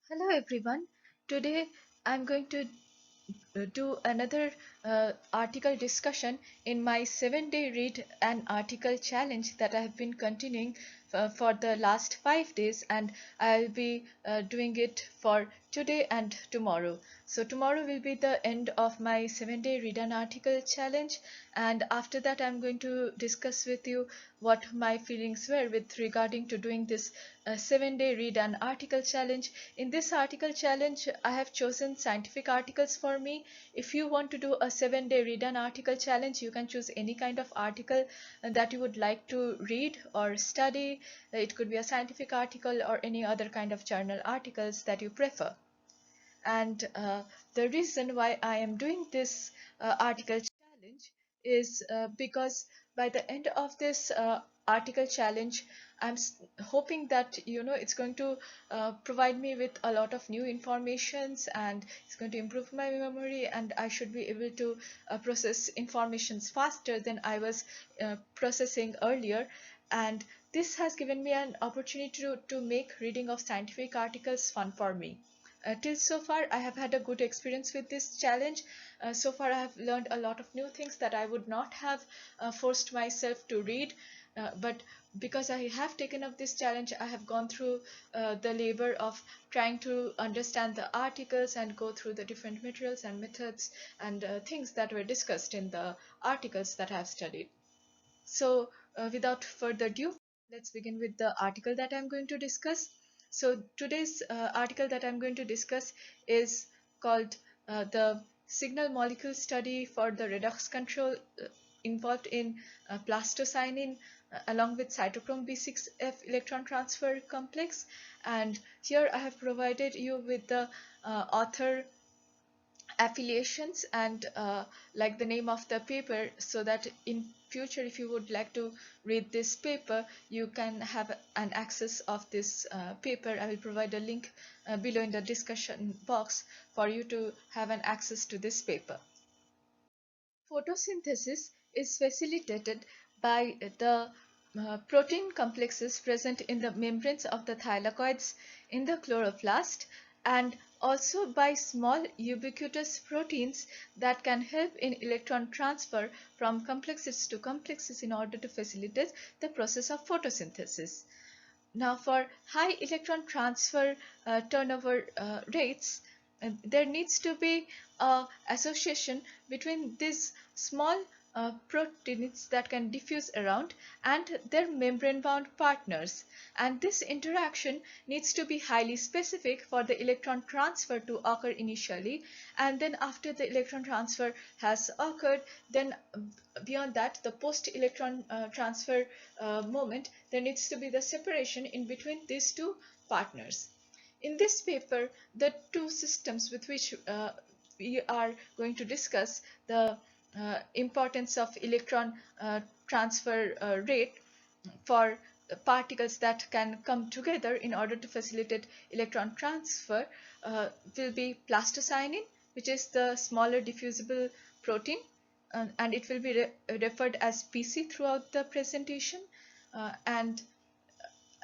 Hello everyone. Today I'm going to do another article discussion in my 7-day read an article challenge that I have been continuing for the last 5 days, and I'll be doing it for today and tomorrow. So tomorrow will be the end of my 7-day read an article challenge, and after that I'm going to discuss with you what my feelings were with regarding to doing this 7-day read an article challenge. In this article challenge I have chosen scientific articles for me. If you want to do a 7-day read an article challenge, you can choose any kind of article that you would like to read or study. It could be a scientific article or any other kind of journal articles that you prefer. And the reason why I am doing this article challenge is because by the end of this article challenge, I'm hoping that it's going to provide me with a lot of new informations, and it's going to improve my memory, and I should be able to process informations faster than I was processing earlier. And this has given me an opportunity to make reading of scientific articles fun for me. Till so far I have had a good experience with this challenge. So far I have learned a lot of new things that I would not have forced myself to read, but because I have taken up this challenge, I have gone through the labor of trying to understand the articles and go through the different materials and methods and things that were discussed in the articles that I have studied. So without further ado, let's begin with the article that I'm going to discuss. So today's article that I'm going to discuss is called the signal molecule study for the redox control involved in plastocyanin along with cytochrome B6f electron transfer complex. And here I have provided you with the author affiliations and like the name of the paper, so that in future if you would like to read this paper, you can have an access of this paper. I will provide a link below in the discussion box for you to have an access to this paper. Photosynthesis is facilitated by the protein complexes present in the membranes of the thylakoids in the chloroplast, and also by small ubiquitous proteins that can help in electron transfer from complexes to complexes in order to facilitate the process of photosynthesis. Now, for high electron transfer turnover rates, there needs to be a association between these small proteins that can diffuse around and their membrane bound partners, and this interaction needs to be highly specific for the electron transfer to occur initially, and then after the electron transfer has occurred, then beyond that, the post electron transfer moment, there needs to be the separation in between these two partners. In this paper, the two systems with which we are going to discuss the importance of electron transfer rate for particles that can come together in order to facilitate electron transfer will be plastocyanin, which is the smaller diffusible protein, and it will be referred as PC throughout the presentation. And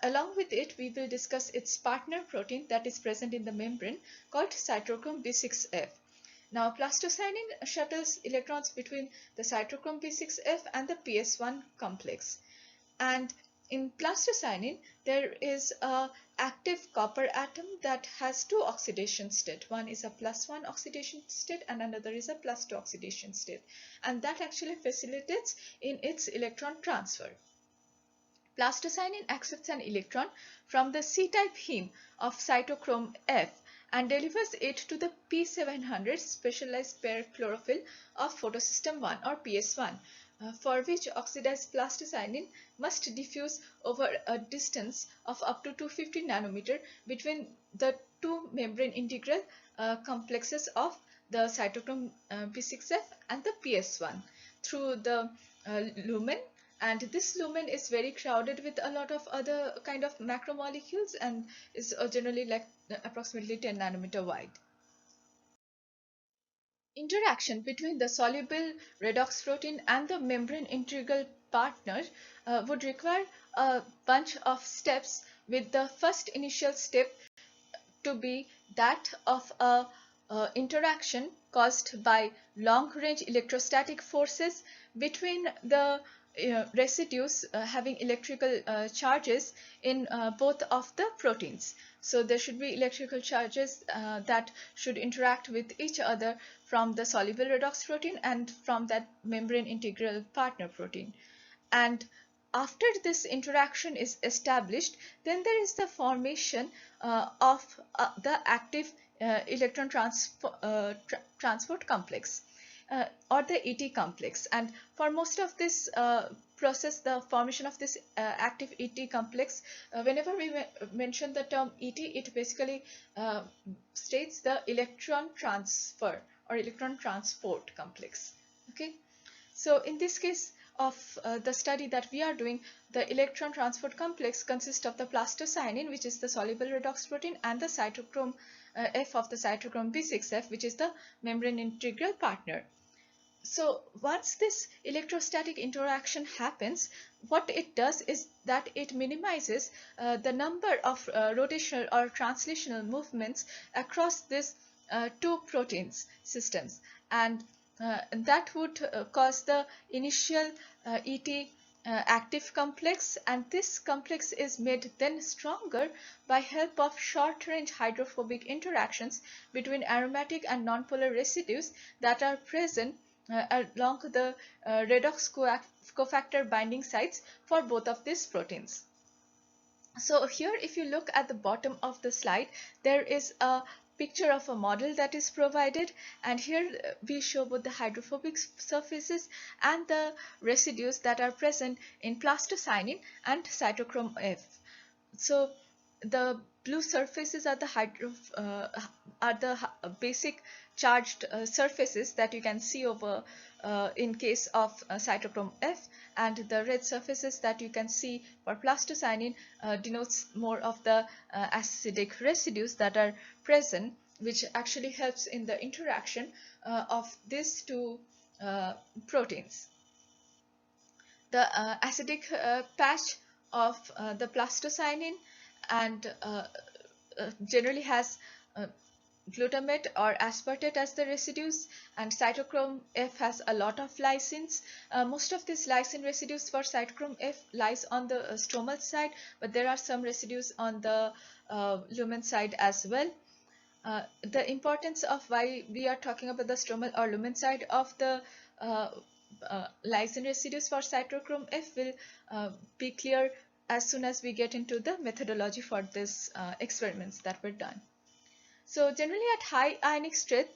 along with it, we will discuss its partner protein that is present in the membrane called cytochrome B6f. Now, plastocyanin shuttles electrons between the cytochrome B6f and the PS1 complex. And in plastocyanin, there is a active copper atom that has two oxidation state. One is a +1 oxidation state and another is a +2 oxidation state, and that actually facilitates in its electron transfer. Plastocyanin accepts an electron from the C-type heme of cytochrome F and delivers it to the P700 specialized pair chlorophyll of photosystem 1 or PS1, for which oxidized plastocyanin must diffuse over a distance of up to 250 nanometer between the two membrane integral complexes of the cytochrome B6F and the PS1 through the lumen. And this lumen is very crowded with a lot of other kind of macromolecules and is generally like approximately 10 nanometer wide. Interaction between the soluble redox protein and the membrane integral partner would require a bunch of steps, with the first initial step to be that of a interaction caused by long-range electrostatic forces between the residues having electrical charges in both of the proteins. So there should be electrical charges that should interact with each other from the soluble redox protein and from that membrane integral partner protein. And after this interaction is established, then there is the formation of the active electron transport complex or the ET complex. And for most of this process, the formation of this active ET complex, whenever we mention the term ET, it basically states the electron transfer or electron transport complex. Okay, so in this case of the study that we are doing, the electron transport complex consists of the plastocyanin, which is the soluble redox protein, and the cytochrome F of the cytochrome B6F, which is the membrane integral partner. So once this electrostatic interaction happens, what it does is that it minimizes the number of rotational or translational movements across these two proteins systems, and that would cause the initial ET active complex, and this complex is made then stronger by help of short-range hydrophobic interactions between aromatic and nonpolar residues that are present along the redox cofactor binding sites for both of these proteins. So here, if you look at the bottom of the slide, there is a picture of a model that is provided, and here we show both the hydrophobic surfaces and the residues that are present in plastocyanin and cytochrome F. So the blue surfaces are the basic charged surfaces that you can see over in case of cytochrome F, and the red surfaces that you can see for plastocyanin denotes more of the acidic residues that are present, which actually helps in the interaction of these two proteins. The acidic patch of the plastocyanin and generally has glutamate or aspartate as the residues, and cytochrome F has a lot of lysines. Most of these lysine residues for cytochrome F lies on the stromal side, but there are some residues on the lumen side as well. The importance of why we are talking about the stromal or lumen side of the lysine residues for cytochrome F will be clear as soon as we get into the methodology for this experiments that were done. So generally at high ionic strength,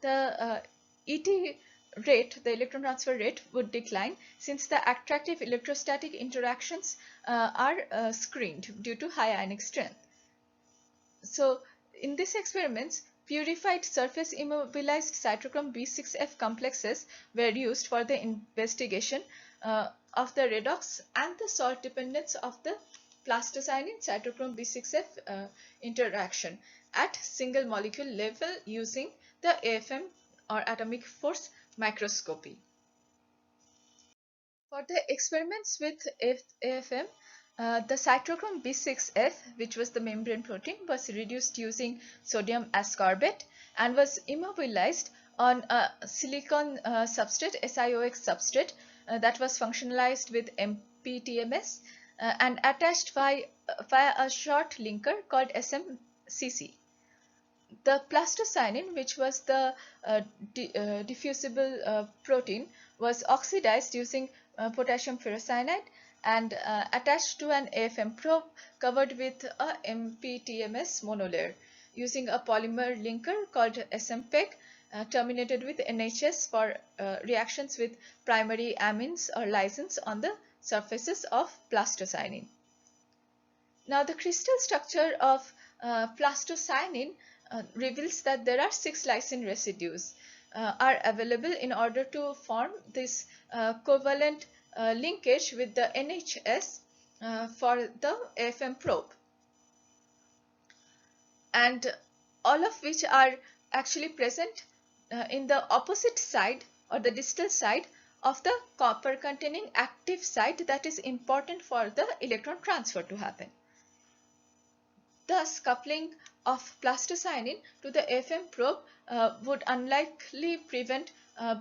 the ET rate, the electron transfer rate, would decline since the attractive electrostatic interactions are screened due to high ionic strength. So in these experiments, purified surface immobilized cytochrome B6F complexes were used for the investigation of the redox and the salt dependence of the plastocyanin cytochrome B6F interaction at single molecule level using the AFM or atomic force microscopy. For the experiments with AFM, the cytochrome B6F, which was the membrane protein, was reduced using sodium ascorbate and was immobilized on a silicon substrate, SiOX substrate, that was functionalized with MPTMS and attached via a short linker called SMCC. The plastocyanin, which was the diffusible protein, was oxidized using potassium ferrocyanide and attached to an AFM probe covered with a MPTMS monolayer using a polymer linker called SMPEG terminated with NHS for reactions with primary amines or lysines on the surfaces of plastocyanin. Now the crystal structure of plastocyanin reveals that there are 6 lysine residues are available in order to form this covalent linkage with the NHS for the AFM probe, and all of which are actually present in the opposite side or the distal side of the copper containing active site that is important for the electron transfer to happen. Thus, coupling of plastocyanin to the AFM probe would unlikely prevent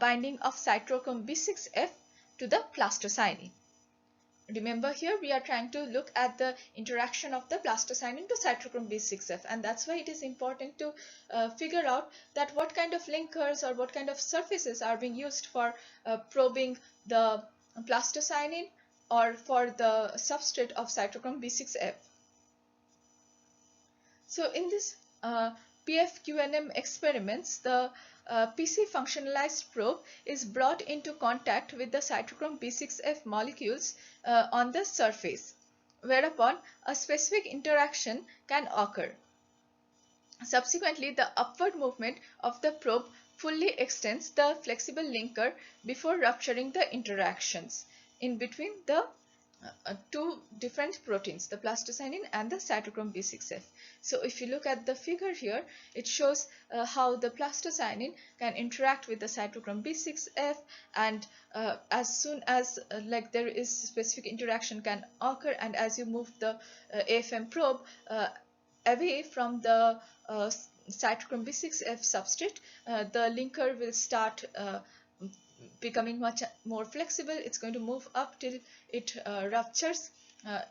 binding of cytochrome B6F to the plastocyanin. Remember, here we are trying to look at the interaction of the plastocyanin to cytochrome B6F, and that's why it is important to figure out that what kind of linkers or what kind of surfaces are being used for probing the plastocyanin or for the substrate of cytochrome B6F. So in this PFQNM experiments, the PC functionalized probe is brought into contact with the cytochrome B6F molecules on the surface, whereupon a specific interaction can occur. Subsequently, the upward movement of the probe fully extends the flexible linker before rupturing the interactions in between the two different proteins, the plastocyanin and the cytochrome B6F. So if you look at the figure here, it shows how the plastocyanin can interact with the cytochrome B6F, and as soon as like there is specific interaction can occur, and as you move the AFM probe away from the cytochrome B6F substrate, the linker will start becoming much more flexible. It's going to move up till it ruptures,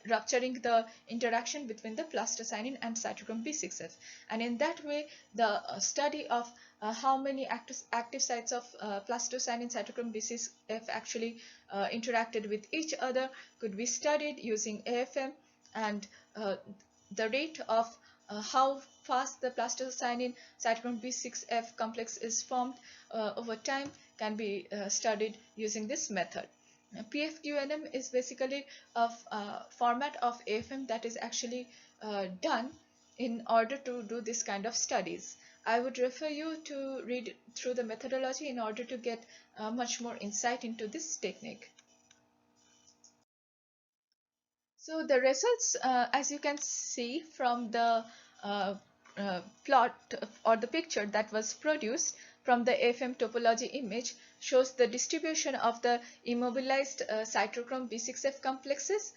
rupturing the interaction between the plastocyanin and cytochrome B6F. And in that way, the study of how many active sites of plastocyanin cytochrome B6F actually interacted with each other could be studied using AFM, and the rate of how fast the plastocyanin cytochrome B6F complex is formed over time can be studied using this method. PFQNM is basically a format of AFM that is actually done in order to do this kind of studies. I would refer you to read through the methodology in order to get much more insight into this technique. So the results, as you can see from the plot or the picture that was produced from the AFM topology image, shows the distribution of the immobilized cytochrome B6F complexes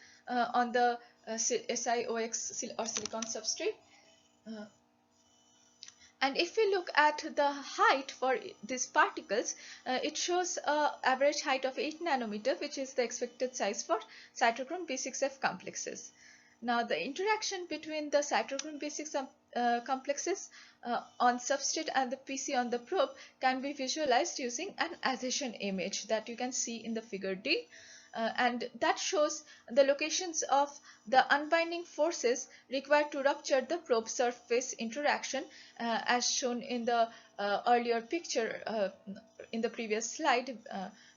on the SiOX or silicon substrate. And if we look at the height for these particles, it shows an average height of 8 nanometer, which is the expected size for cytochrome B6F complexes. Now, the interaction between the cytochrome B6 complexes on substrate and the PC on the probe can be visualized using an adhesion image that you can see in the figure D. And that shows the locations of the unbinding forces required to rupture the probe surface interaction, as shown in the earlier picture in the previous slide,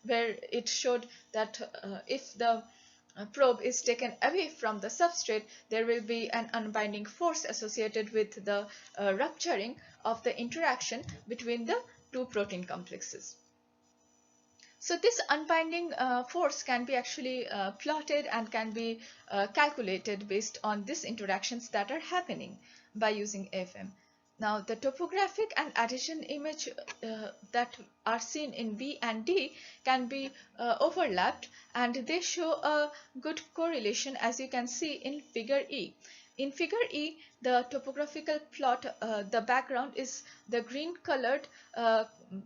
where it showed that if the probe is taken away from the substrate, there will be an unbinding force associated with the rupturing of the interaction between the two protein complexes. So this unbinding force can be actually plotted and can be calculated based on these interactions that are happening by using AFM. Now, the topographic and adhesion image that are seen in B and D can be overlapped, and they show a good correlation, as you can see in figure E. In figure E, the topographical plot, the background is the green colored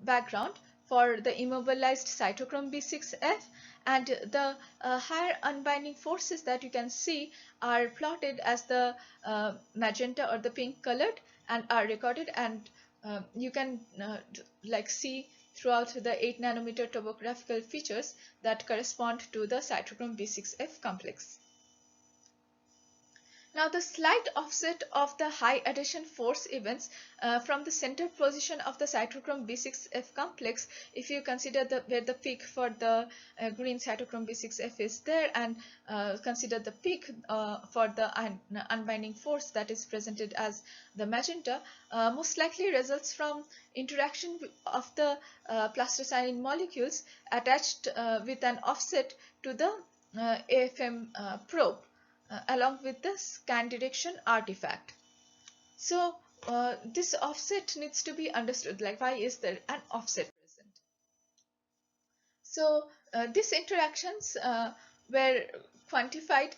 background for the immobilized cytochrome B6F, and the higher unbinding forces that you can see are plotted as the magenta or the pink colored and are recorded, and you can like see throughout the 8 nanometer topographical features that correspond to the cytochrome B6F complex. Now, the slight offset of the high adhesion force events from the center position of the cytochrome B6F complex, if you consider where the peak for the green cytochrome B6F is there, and consider the peak for the unbinding force that is presented as the magenta, most likely results from interaction of the plastocyanin molecules attached with an offset to the AFM probe, along with the scan direction artifact. So this offset needs to be understood, like why is there an offset present. So these interactions were quantified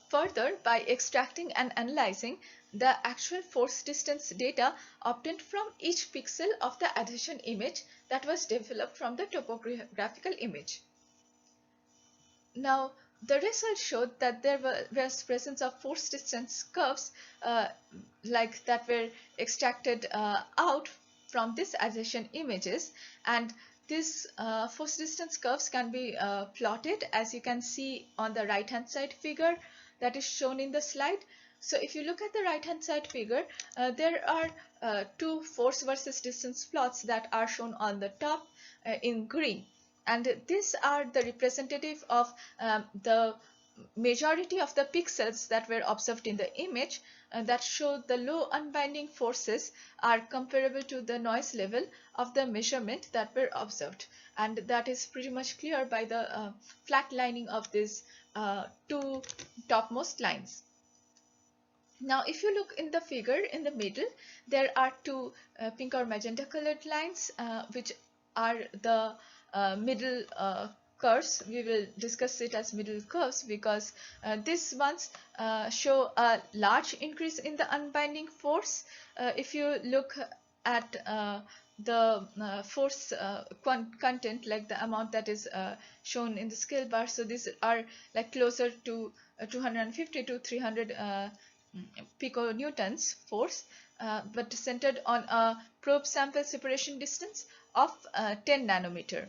further by extracting and analyzing the actual force distance data obtained from each pixel of the adhesion image that was developed from the topographical image. Now, the results showed that there was presence of force distance curves like that were extracted out from this adhesion images, and these force distance curves can be plotted, as you can see on the right hand side figure that is shown in the slide. So if you look at the right hand side figure, there are two force versus distance plots that are shown on the top in green, and these are the representative of the majority of the pixels that were observed in the image that show the low unbinding forces are comparable to the noise level of the measurement that were observed, and that is pretty much clear by the flat lining of these two topmost lines. Now, if you look in the figure in the middle, there are two pink or magenta colored lines which are the middle curves. We will discuss it as middle curves because these ones show a large increase in the unbinding force. If you look at the force content, like the amount that is shown in the scale bar, so these are like closer to 250 to 300 piconewtons force, but centered on a probe sample separation distance of 10 nanometer.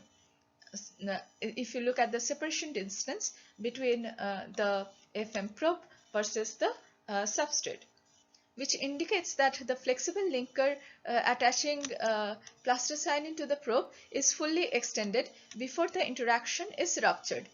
If you look at the separation distance between the FM probe versus the substrate, which indicates that the flexible linker attaching plastocyanin to the probe is fully extended before the interaction is ruptured.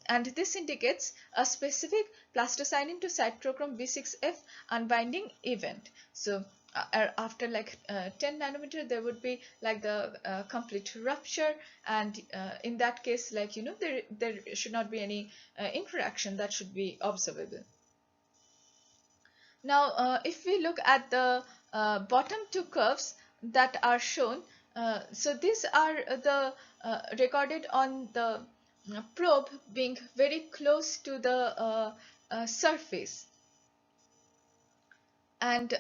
And this indicates a specific plastocyanin to cytochrome B6F unbinding event. So after like 10 nanometer, there would be like the complete rupture, and in that case, like, you know, there should not be any interaction that should be observable. Now, if we look at the bottom two curves that are shown, so these are the recorded on the probe being very close to the surface, and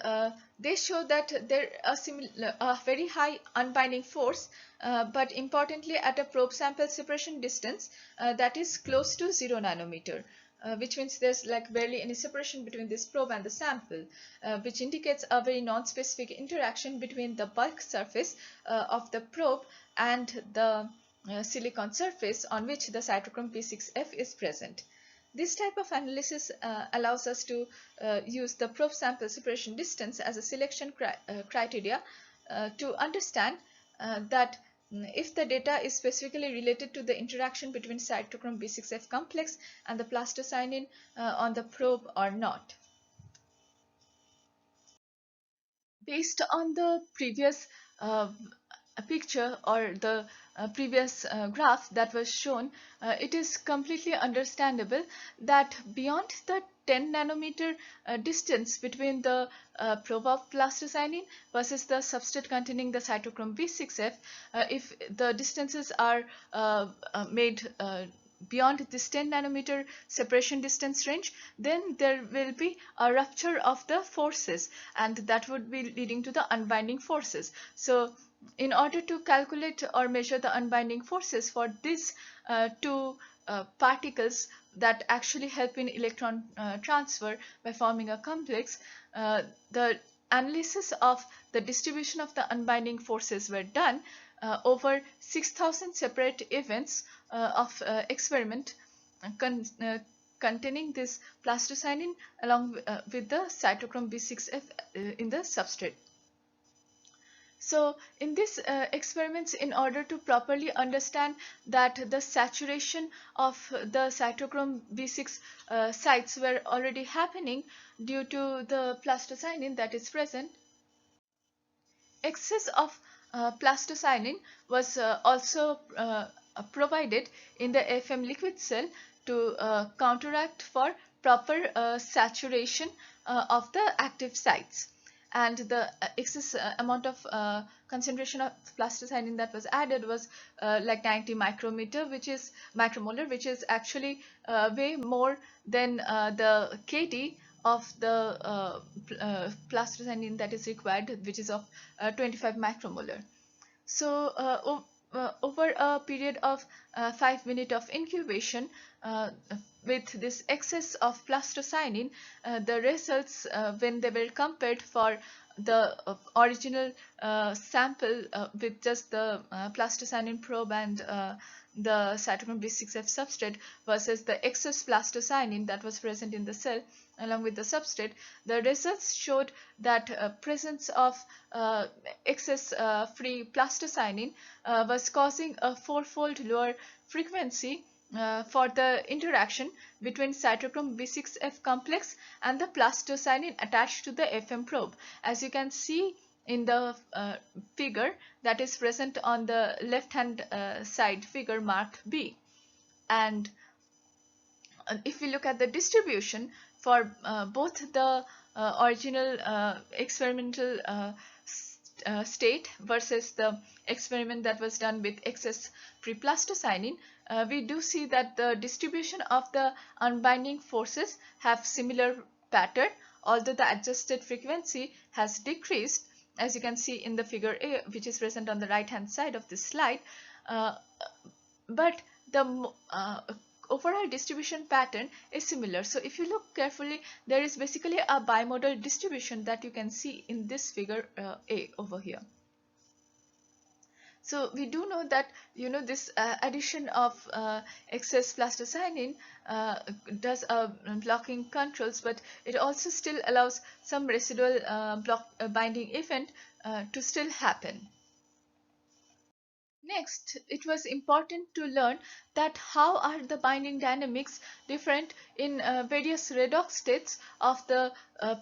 they show that there is a very high unbinding force, but importantly at a probe sample separation distance that is close to 0 nanometer. Which means there's like barely any separation between this probe and the sample, which indicates a very non-specific interaction between the bulk surface of the probe and the silicon surface on which the cytochrome P6F is present. This type of analysis allows us to use the probe sample separation distance as a selection criteria to understand that if the data is specifically related to the interaction between cytochrome B6F complex and the plastocyanin on the probe or not. Based on the previous picture or the previous graph that was shown, it is completely understandable that beyond the 10 nanometer distance between the probe of plastocyanin versus the substrate containing the cytochrome B6F, if the distances are made beyond this 10 nanometer separation distance range, then there will be a rupture of the forces, and that would be leading to the unbinding forces. So in order to calculate or measure the unbinding forces for these two particles that actually help in electron transfer by forming a complex, the analysis of the distribution of the unbinding forces were done over 6,000 separate events of experiment containing this plastocyanin along with the cytochrome B6F in the substrate. So in these experiments, in order to properly understand that the saturation of the cytochrome B6 sites were already happening due to the plastocyanin that is present, excess of plastocyanin was also provided in the FM liquid cell to counteract for proper saturation of the active sites. and the excess amount of concentration of plastocyanin that was added was like 90 micromolar, which is actually way more than the kd of the plastocyanin that is required, which is of 25 micromolar. So over a period of 5 minutes of incubation, with this excess of plastocyanin, the results when they were compared for the original sample with just the plastocyanin probe and the cytochrome B6F substrate versus the excess plastocyanin that was present in the cell along with the substrate, the results showed that presence of excess free plastocyanin was causing a fourfold lower frequency for the interaction between cytochrome B6F complex and the plastocyanin attached to the FM probe. As you can see in the figure that is present on the left hand side, figure marked B. And if we look at the distribution for both the original experimental state versus the experiment that was done with excess pre-plastocyanin, we do see that the distribution of the unbinding forces have similar pattern, although the adjusted frequency has decreased, as you can see in the figure A, which is present on the right hand side of this slide. But the overall distribution pattern is similar. So if you look carefully, there is basically a bimodal distribution that you can see in this figure A over here. So we do know that this addition of excess plastocyanin does blocking controls, but it also still allows some residual binding event to still happen. Next, it was important to learn that how are the binding dynamics different in various redox states of the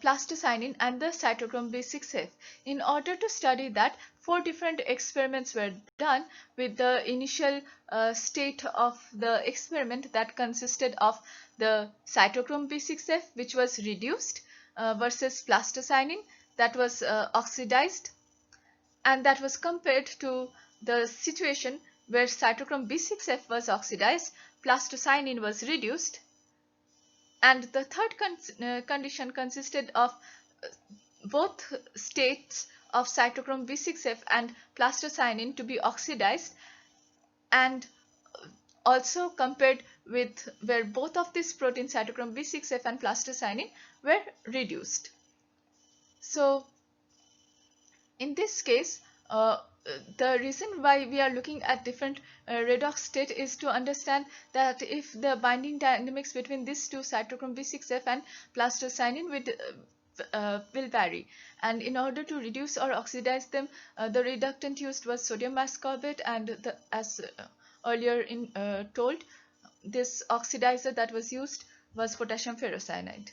plastocyanin and the cytochrome B6F. In order to study that, 4 different experiments were done with the initial state of the experiment that consisted of the cytochrome B6F, which was reduced, versus plastocyanin that was oxidized, and that was compared to the situation where cytochrome B6F was oxidized, plastocyanin was reduced, and the third condition consisted of both states of cytochrome B6F and plastocyanin to be oxidized, and also compared with where both of these proteins, cytochrome B6F and plastocyanin, were reduced. So in this case, the reason why we are looking at different redox state is to understand that if the binding dynamics between these two, cytochrome B6F and plastocyanin, will vary, and in order to reduce or oxidize them, the reductant used was sodium ascorbate, and as earlier told, this oxidizer that was used was potassium ferrocyanide.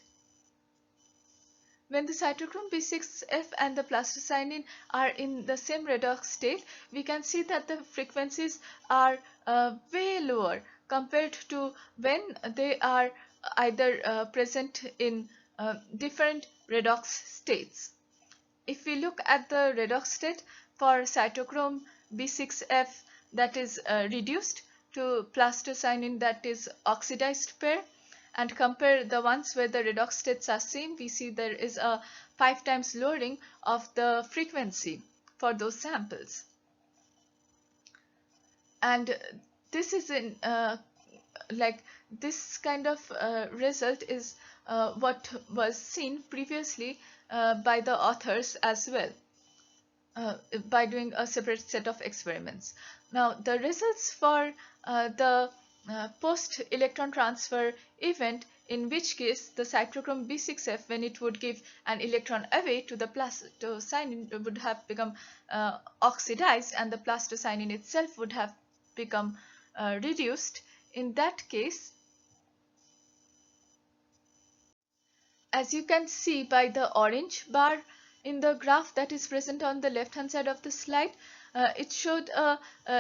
When the cytochrome B6F and the plastocyanin are in the same redox state, we can see that the frequencies are way lower compared to when they are either present in different redox states. If we look at the redox state for cytochrome B6F that is reduced to plastocyanin that is oxidized pair, and compare the ones where the redox states are same, we see there is a 5 times lowering of the frequency for those samples. And this is in like this kind of result is what was seen previously by the authors as well, by doing a separate set of experiments. Now the results for the post-electron transfer event, in which case the cytochrome B6F, when it would give an electron away to the plastocyanin, would have become oxidized, and the plastocyanin itself would have become reduced. In that case, as you can see by the orange bar in the graph that is present on the left hand side of the slide, it showed a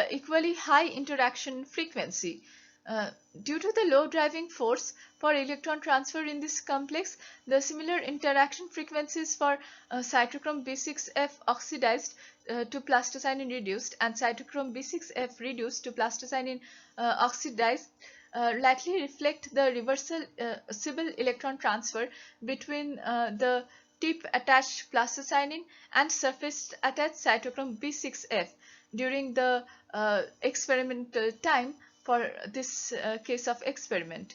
equally high interaction frequency. Uh, Due to the low driving force for electron transfer in this complex, the similar interaction frequencies for cytochrome B6F oxidized to plastocyanin reduced and cytochrome B6F reduced to plastocyanin oxidized likely reflect the reversible electron transfer between the tip attached plastocyanin and surface attached cytochrome B6F during the experimental time for this case of experiment.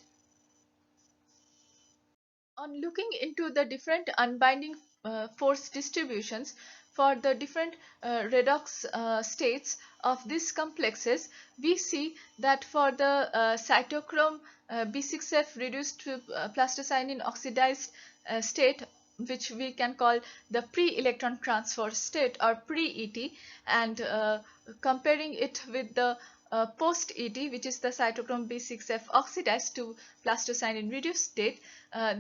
On looking into the different unbinding force distributions for the different redox states of these complexes, we see that for the cytochrome B6F reduced to plastocyanin oxidized state, which we can call the pre-electron transfer state or pre-ET, and comparing it with the post-ET, which is the cytochrome B6F oxidized to plastocyanin reduced state,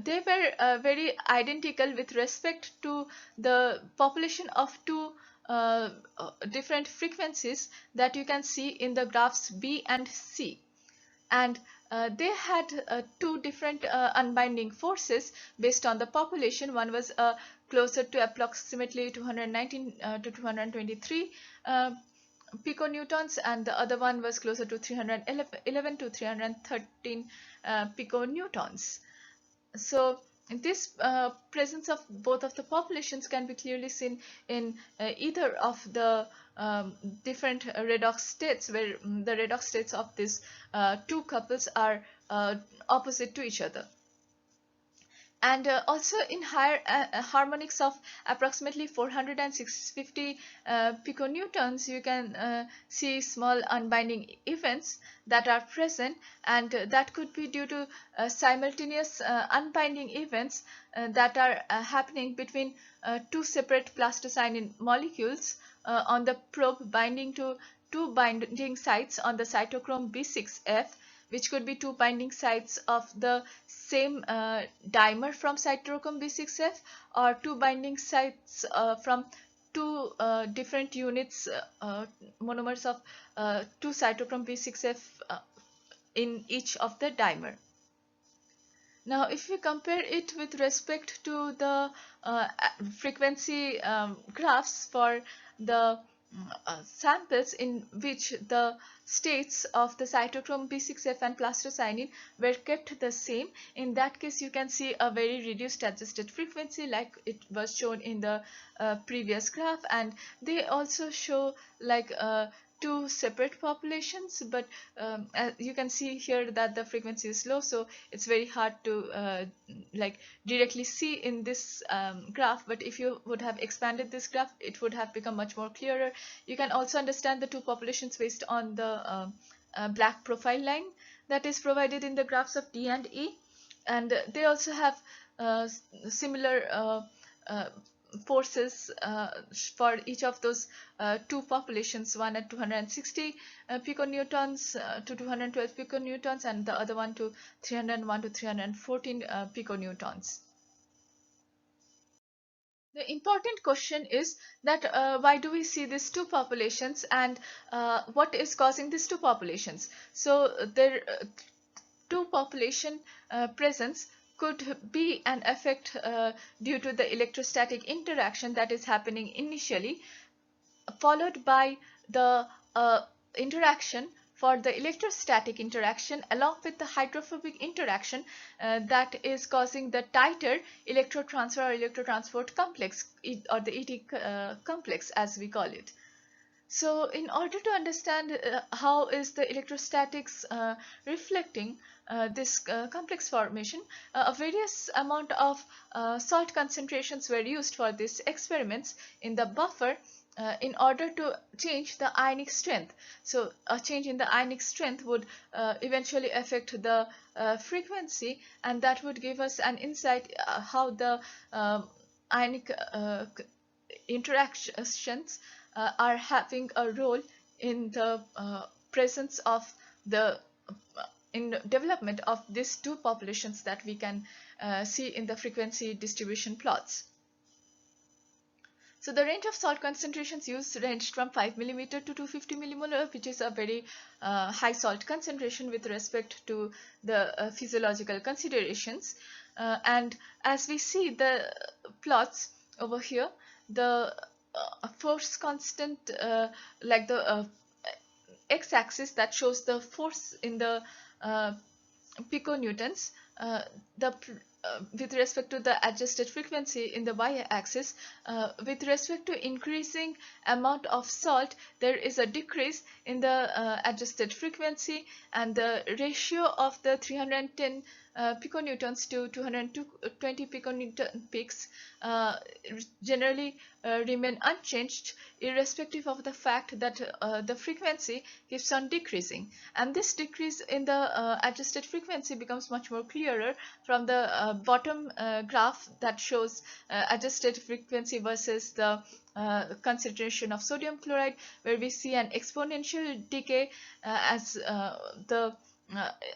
they were very identical with respect to the population of two different frequencies that you can see in the graphs B and C. And they had two different unbinding forces based on the population. One was closer to approximately 219 to 223 piconewtons, and the other one was closer to 311 to 313 piconewtons. So this presence of both of the populations can be clearly seen in either of the different redox states, where the redox states of these two couples are opposite to each other. And also in higher harmonics of approximately 400 and 650 piconewtons, you can see small unbinding events that are present, and that could be due to simultaneous unbinding events that are happening between two separate plastocyanin molecules on the probe binding to two binding sites on the cytochrome B6F, which could be two binding sites of the same dimer from cytochrome B6F, or two binding sites from two different units, monomers of two cytochrome B6F in each of the dimer. Now, if we compare it with respect to the frequency graphs for the samples in which the states of the cytochrome B6F and plastocyanin were kept the same, in that case you can see a very reduced adjusted frequency like it was shown in the previous graph, and they also show like two separate populations, but you can see here that the frequency is low, so it's very hard to like directly see in this graph. But if you would have expanded this graph, it would have become much more clearer. You can also understand the two populations based on the black profile line that is provided in the graphs of D and E, and they also have similar forces for each of those two populations, one at 260 piconewtons to 212 piconewtons, and the other one to 301 to 314 piconewtons. The important question is that why do we see these two populations, and what is causing these two populations? So there two population presence could be an effect due to the electrostatic interaction that is happening initially, followed by the interaction for the electrostatic interaction along with the hydrophobic interaction that is causing the tighter electrotransfer or electrotransport complex, or the ET complex as we call it. So in order to understand how is the electrostatics reflecting this complex formation, a various amount of salt concentrations were used for these experiments in the buffer in order to change the ionic strength. So a change in the ionic strength would eventually affect the frequency, and that would give us an insight how the ionic interactions are having a role in the presence of the in development of these two populations that we can see in the frequency distribution plots. So the range of salt concentrations used ranged from 5 millimeter to 250 millimolar, which is a very high salt concentration with respect to the physiological considerations. And as we see the plots over here, the force constant, like the x-axis that shows the force in the uh, piconewtons, the with respect to the adjusted frequency in the y-axis. With respect to increasing amount of salt, there is a decrease in the adjusted frequency, and the ratio of the 310 piconewtons to 220 piconewton peaks generally remain unchanged, irrespective of the fact that the frequency keeps on decreasing. And this decrease in the adjusted frequency becomes much more clearer from the bottom graph that shows adjusted frequency versus the concentration of sodium chloride, where we see an exponential decay as the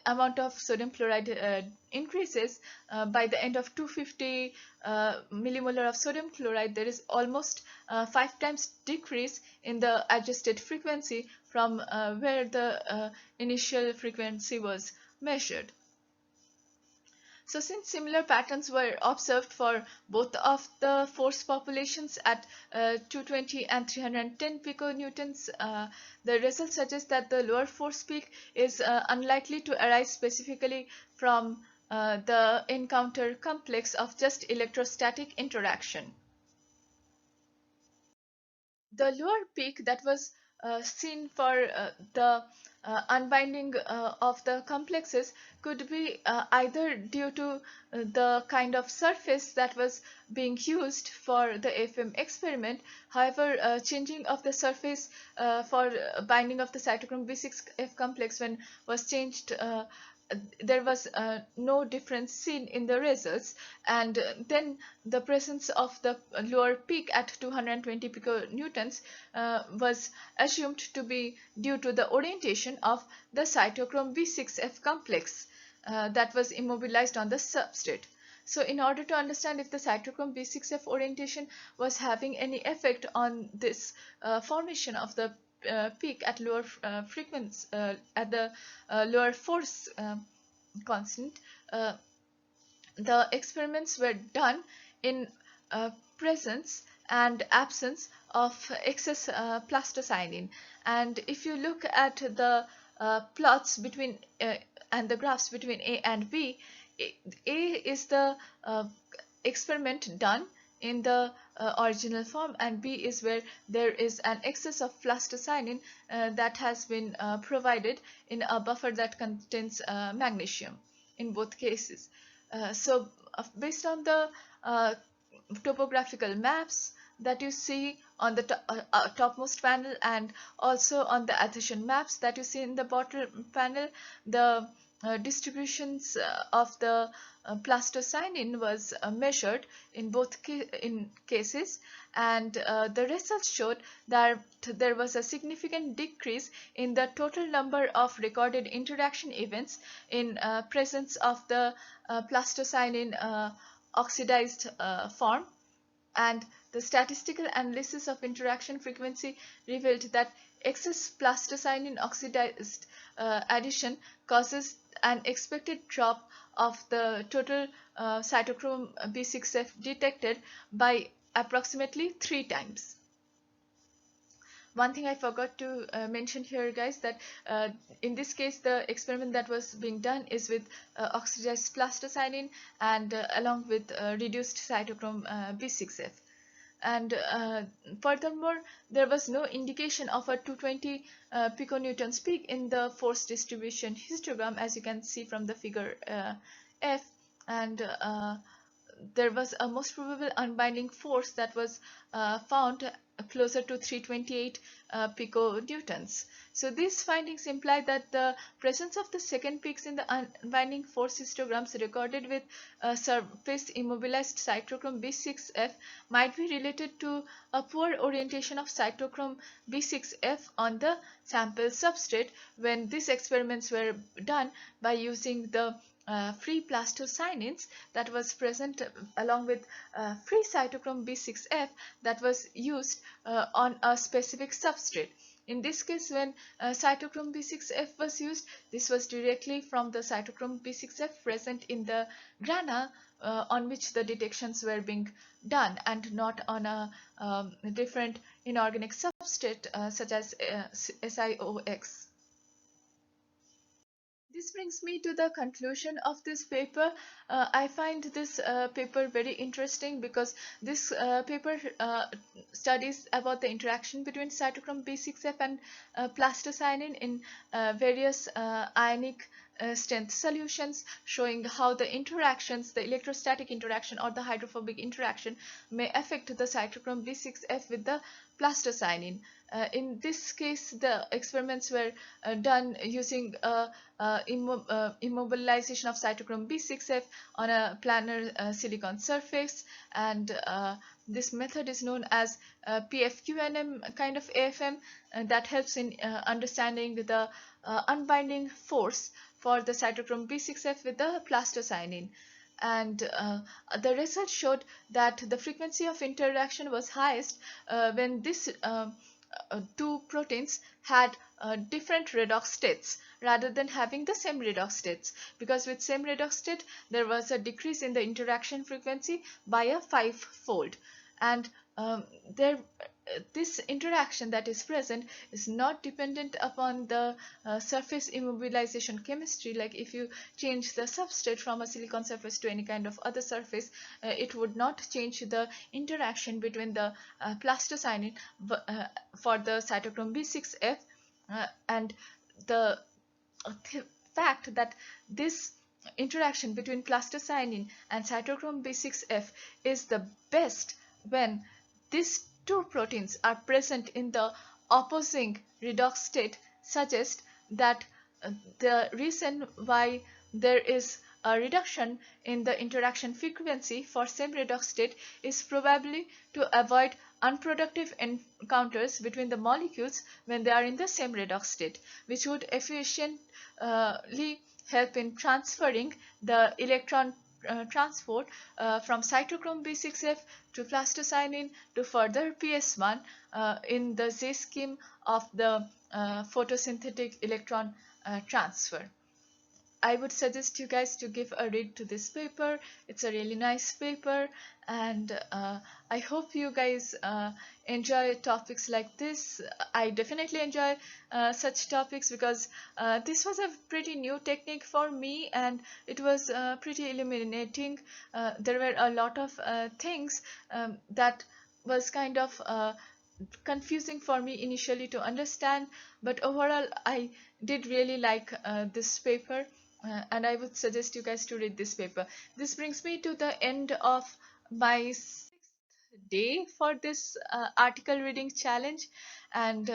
amount of sodium chloride increases. By the end of 250 millimolar of sodium chloride, there is almost 5 times decrease in the adjusted frequency from where the initial frequency was measured. So since similar patterns were observed for both of the force populations at 220 and 310 piconewtons, the results suggest that the lower force peak is unlikely to arise specifically from the encounter complex of just electrostatic interaction. The lower peak that was seen for the unbinding of the complexes could be either due to the kind of surface that was being used for the FM experiment. However, changing of the surface for binding of the cytochrome B6F complex when was changed, there was no difference seen in the results, and then the presence of the lower peak at 220 piconewtons was assumed to be due to the orientation of the cytochrome B6F complex that was immobilized on the substrate. So in order to understand if the cytochrome B6F orientation was having any effect on this formation of the peak at lower frequency, at the lower force constant, the experiments were done in presence and absence of excess plastocyanin. And if you look at the plots between and the graphs between A and B, A is the experiment done in the original form, and B is where there is an excess of plastocyanin that has been provided in a buffer that contains magnesium in both cases. So based on the topographical maps that you see on the topmost panel, and also on the adhesion maps that you see in the bottom panel, the distributions of the plastocyanin was measured in both cases, and the results showed that there was a significant decrease in the total number of recorded interaction events in presence of the plastocyanin oxidized form. And the statistical analysis of interaction frequency revealed that excess plastocyanin oxidized addition causes an expected drop of the total cytochrome B6F detected by approximately 3 times. One thing I forgot to mention here, guys, that in this case the experiment that was being done is with oxidized plastocyanin and along with reduced cytochrome B6F. And furthermore, there was no indication of a 220 piconewtons peak in the force distribution histogram, as you can see from the figure F, and there was a most probable unbinding force that was found closer to 328 piconewtons. So these findings imply that the presence of the second peaks in the unbinding force histograms recorded with surface immobilized cytochrome B6F might be related to a poor orientation of cytochrome B6F on the sample substrate when these experiments were done by using the free plastocyanins that was present along with free cytochrome B6F that was used on a specific substrate. In this case, when cytochrome B6F was used, this was directly from the cytochrome B6F present in the grana on which the detections were being done, and not on a different inorganic substrate such as SiOX. This brings me to the conclusion of this paper. I find this paper very interesting because this paper studies about the interaction between cytochrome B6F and plastocyanin in various ionic strength solutions, showing how the interactions, the electrostatic interaction or the hydrophobic interaction, may affect the cytochrome B6F with the plastocyanin. In this case, the experiments were done using immobilization of cytochrome B6F on a planar silicon surface, and this method is known as PFQNM kind of AFM, that helps in understanding the unbinding force for the cytochrome B6F with the plastocyanin. And the results showed that the frequency of interaction was highest when this two proteins had different redox states rather than having the same redox states, because with same redox state there was a decrease in the interaction frequency by a 5-fold, and this interaction that is present is not dependent upon the surface immobilization chemistry. Like if you change the substrate from a silicon surface to any kind of other surface, it would not change the interaction between the plastocyanin for the cytochrome B6F, and the fact that this interaction between plastocyanin and cytochrome B6F is the best when these two proteins are present in the opposing redox state suggests that the reason why there is a reduction in the interaction frequency for same redox state is probably to avoid unproductive encounters between the molecules when they are in the same redox state, which would efficiently help in transferring the electron transport from cytochrome B6F to plastocyanin to further PS1 in the Z scheme of the photosynthetic electron transfer. I would suggest you guys to give a read to this paper. It's a really nice paper, and I hope you guys enjoy topics like this. I definitely enjoy such topics because this was a pretty new technique for me, and it was pretty illuminating. There were a lot of things that was kind of confusing for me initially to understand, but overall I did really like this paper. And I would suggest you guys to read this paper. This brings me to the end of my 6th day for this article reading challenge, and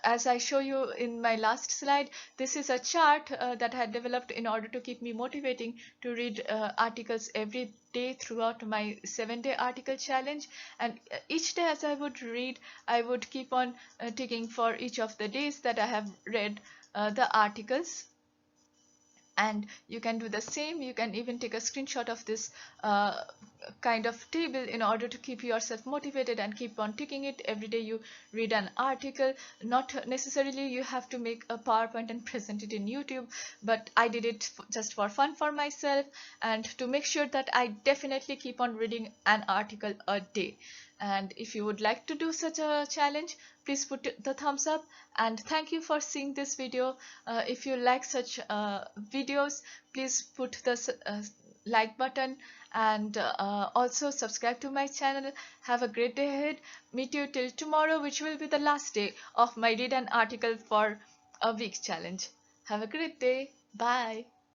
as I show you in my last slide, this is a chart that I had developed in order to keep me motivating to read articles every day throughout my 7-day article challenge. And each day as I would read, I would keep on ticking for each of the days that I have read the articles. And you can do the same. You can even take a screenshot of this kind of table in order to keep yourself motivated and keep on ticking it every day you read an article. Not necessarily you have to make a PowerPoint and present it in YouTube, but I did it just for fun for myself and to make sure that I definitely keep on reading an article a day. And if you would like to do such a challenge, please put the thumbs up, and thank you for seeing this video. If you like such videos, please put the like button, and also subscribe to my channel. Have a great day ahead. Meet you till tomorrow, which will be the last day of my read an article for a week challenge. Have a great day. Bye.